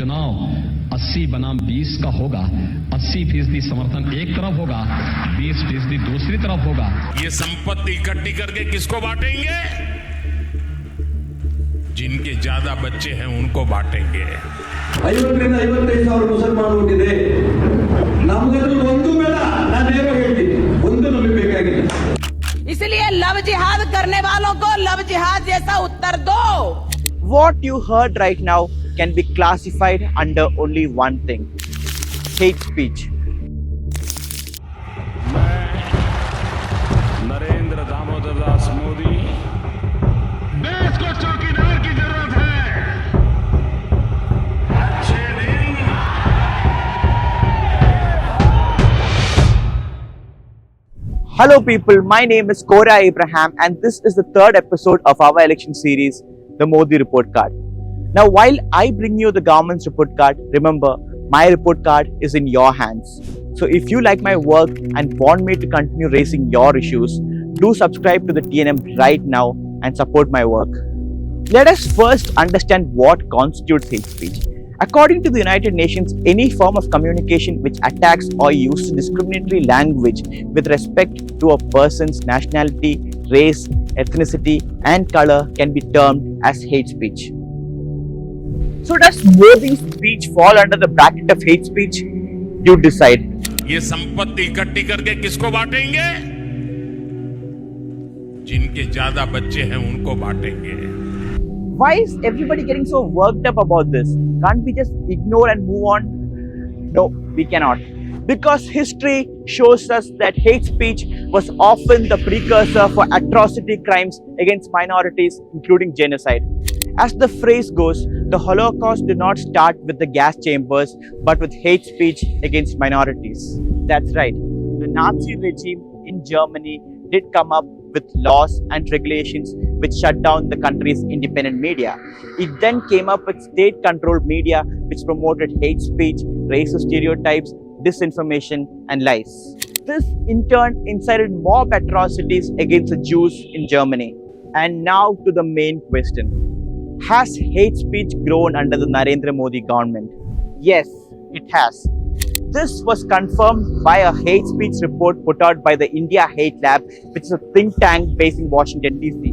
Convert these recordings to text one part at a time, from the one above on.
चुनाव 80 बनाम 20 का होगा। 80% समर्थन एक तरफ होगा, 20% दूसरी तरफ होगा। ये संपत्ति इकट्ठी करके किसको बांटेंगे? जिनके ज्यादा बच्चे हैं उनको बांटेंगे। 50,000 ಮುಸಲ್ಮಾನರು ಹುಟ್ಟಿದೆ. ನಮಗದ್ರಲ್ಲಿ ಒಂದು ಬೇಡ, ನಾನು ಏನು ಹೇಳ್ತೀನಿ, ಒಂದು ನಮಗೆ ಬೇಕಾಗಿಲ್ಲ. इसलिए लव जिहाद करने वालों को लव जिहाद जैसा उत्तर दो। What you heard right now can be classified under only one thing: hate speech. Narendra Damodar Das Modi, देश को चौकीदार की जरूरत है। अच्छे दिन। Hello people, my name is Kora Abraham and this is the third episode of our election series, the Modi Report Card. Now while I bring you the government's report card, remember my report card is in your hands. So if you like my work and want me to continue raising your issues, do subscribe to the TNM right now and support my work. Let us first understand what constitutes hate speech. According to the United Nations, any form of communication which attacks or uses discriminatory language with respect to a person's nationality, race, ethnicity, and color can be termed as hate speech. So does Modi's speech fall under the bracket of hate speech? You decide. ये संपत्ति इकट्ठी करके किसको बांटेंगे? जिनके ज्यादा बच्चे हैं उनको बांटेंगे। Why is everybody getting so worked up about this? Can't we just ignore and move on? No, we cannot. Because history shows us that hate speech was often the precursor for atrocity crimes against minorities, including genocide. As the phrase goes, the Holocaust did not start with the gas chambers, but with hate speech against minorities. That's right. The Nazi regime in Germany did come up with laws and regulations which shut down the country's independent media. It then came up with state-controlled media which promoted hate speech, racist stereotypes, disinformation, and lies. This in turn incited mob atrocities against the Jews in Germany. And now to the main question. Has hate speech grown under the Narendra Modi government? Yes, it has. This was confirmed by a hate speech report put out by the India Hate Lab, which is a think tank based in Washington DC.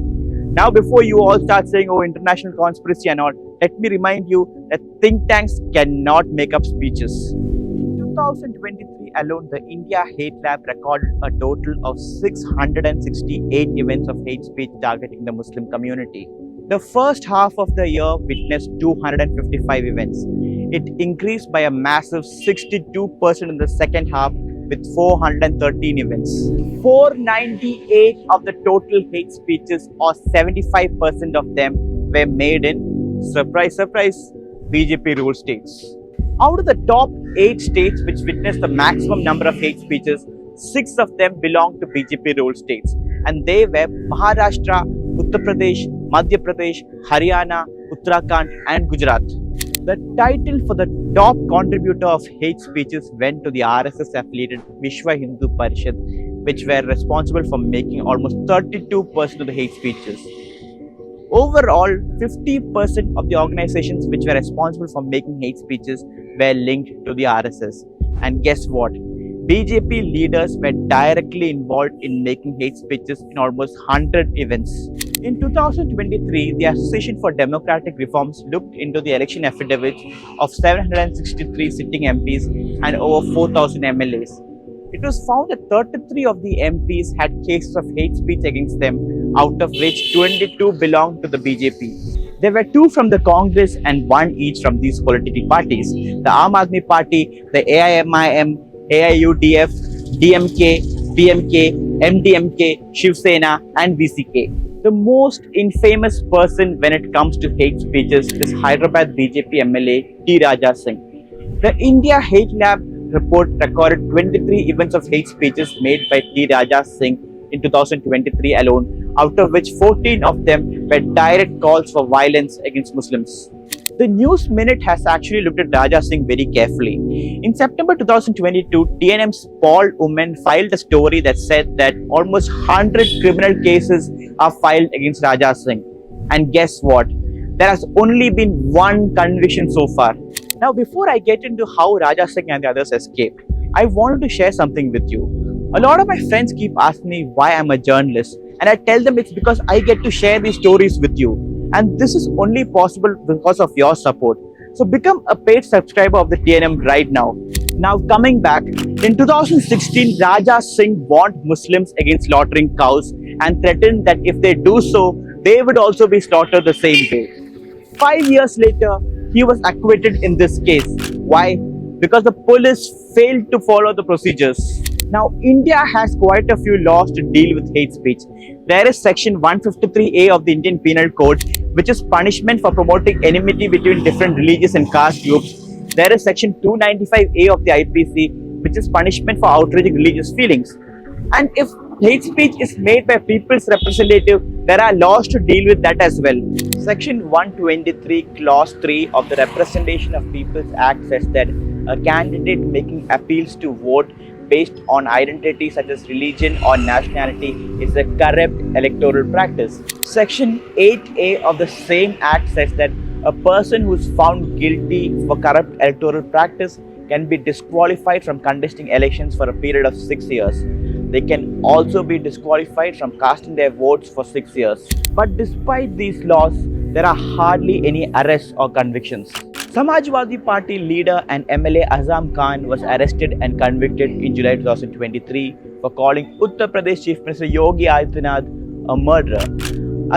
Now before you all start saying, oh, international conspiracy and all, let me remind you that think tanks cannot make up speeches. In 2023 alone, the India Hate Lab recorded a total of 668 events of hate speech targeting the Muslim community. The first half of the year witnessed 255 events. It increased by a massive 62% in the second half with 413 events. 498 of the total hate speeches, or 75% of them, were made in, surprise, surprise, BJP ruled states. Out of the top 8 states which witnessed the maximum number of hate speeches, 6 of them belong to BJP ruled states, and they were Maharashtra, Uttar Pradesh, Madhya Pradesh, Haryana, Uttarakhand, and Gujarat. The title for the top contributor of hate speeches went to the RSS affiliated Vishwa Hindu Parishad, which were responsible for making almost 32% of the hate speeches. Overall, 50% of the organizations which were responsible for making hate speeches were linked to the RSS. And guess what? BJP leaders were directly involved in making hate speeches in almost 100 events. In 2023, the Association for Democratic Reforms looked into the election affidavits of 763 sitting MPs and over 4,000 MLAs. It was found that 33 of the MPs had cases of hate speech against them, out of which 22 belonged to the BJP. There were 2 from the Congress and 1 each from these political parties: the Aam Aadmi Party, the AIMIM, AIUDF, DMK, PMK, MDMK, Shiv Sena, and VCK. The most infamous person when it comes to hate speeches is Hyderabad BJP MLA T. Raja Singh. The India Hate Lab report recorded 23 events of hate speeches made by T. Raja Singh in 2023 alone, out of which 14 of them were direct calls for violence against Muslims. The News Minute has actually looked at Raja Singh very carefully. In September 2022, TNM's Paul Women filed a story that said that almost 100 criminal cases are filed against Raja Singh. And guess what? There has only been one conviction so far. Now, before I get into how Raja Singh and the others escaped, I wanted to share something with you. A lot of my friends keep asking me why I'm a journalist, and I tell them it's because I get to share these stories with you. And this is only possible because of your support. So become a paid subscriber of the TNM right now. Now coming back, in 2016, Raja Singh warned Muslims against slaughtering cows and threatened that if they do so, they would also be slaughtered the same way. 5 years later, he was acquitted in this case. Why? Because the police failed to follow the procedures. Now, India has quite a few laws to deal with hate speech. There is section 153A of the Indian Penal Code, which is punishment for promoting enmity between different religious and caste groups. There is section 295A of the IPC, which is punishment for outraging religious feelings. And if hate speech is made by people's representative, there are laws to deal with that as well. Section 123 clause 3 of the Representation of People's Act says that a candidate making appeals to vote based on identity such as religion or nationality is a corrupt electoral practice. Section 8A of the same act says that a person who is found guilty for corrupt electoral practice can be disqualified from contesting elections for a period of 6 years. They can also be disqualified from casting their votes for 6 years. But despite these laws, there are hardly any arrests or convictions. Samajwadi Party leader and MLA Azam Khan was arrested and convicted in July 2023 for calling Uttar Pradesh Chief Minister Yogi Adityanath a murderer.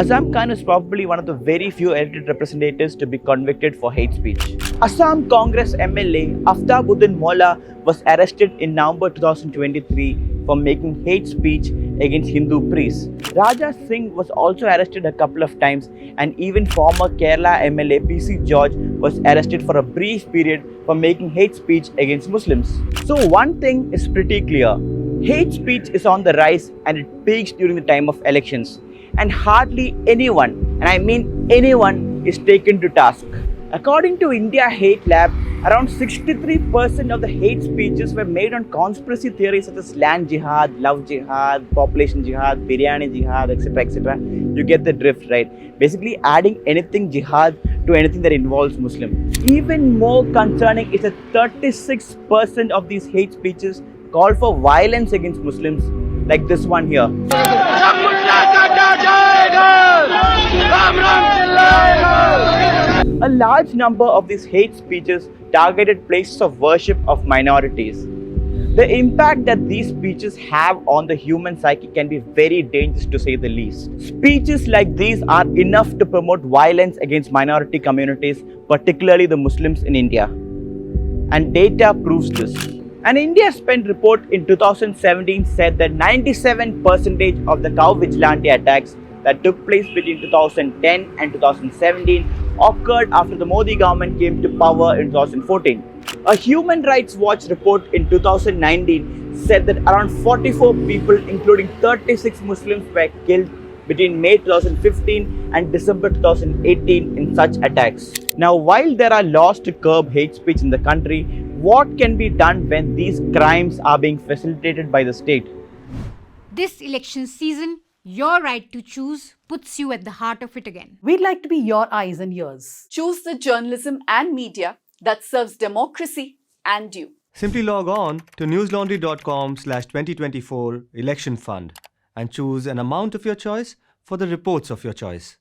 Azam Khan is probably one of the very few elected representatives to be convicted for hate speech. Assam Congress MLA Aftabuddin Molla was arrested in November 2023 for making hate speech against Hindu priests. Raja Singh was also arrested a couple of times, and even former Kerala MLA PC George was arrested for a brief period for making hate speech against Muslims. So one thing is pretty clear. Hate speech is on the rise and it peaks during the time of elections. And hardly anyone, and I mean anyone, is taken to task. According to India Hate Lab, around 63% of the hate speeches were made on conspiracy theories such as land jihad, love jihad, population jihad, biryani jihad, etc. etc. You get the drift, right? Basically adding anything jihad to anything that involves Muslim. Even more concerning is that 36% of these hate speeches call for violence against Muslims, like this one here. A large number of these hate speeches targeted places of worship of minorities. The impact that these speeches have on the human psyche can be very dangerous, to say the least. Speeches like these are enough to promote violence against minority communities, particularly the Muslims in India. And data proves this. An India Spent report in 2017 said that 97% of the cow vigilante attacks that took place between 2010 and 2017 occurred after the Modi government came to power in 2014. A Human Rights Watch report in 2019 said that around 44 people, including 36 Muslims, were killed between May 2015 and December 2018 in such attacks. Now, while there are laws to curb hate speech in the country, what can be done when these crimes are being facilitated by the state? This election season, your right to choose puts you at the heart of it again. We'd like to be your eyes and ears. Choose the journalism and media that serves democracy and you. Simply log on to newslaundry.com/2024 election fund and choose an amount of your choice for the reports of your choice.